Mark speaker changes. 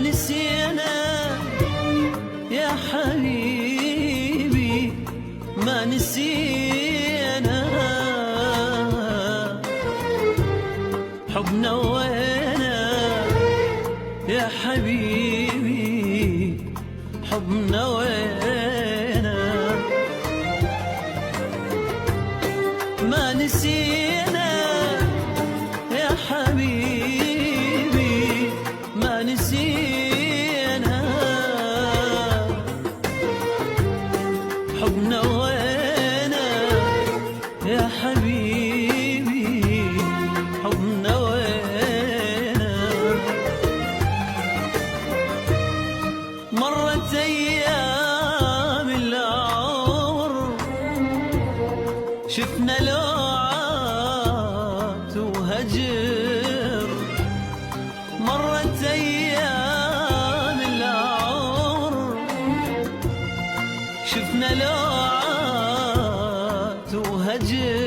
Speaker 1: نسينا يا حبيبي، ما نسينا حبنا وينا يا حبيبي، حبنا وينا. ما نسينا يا حبيبي، ما نسينا حبنا وينا يا حبيبي، حبنا وينا. مرت أيام العمر شفنا لوعات وهجر، مرت أيام العمر شفنا لوعات وهجر.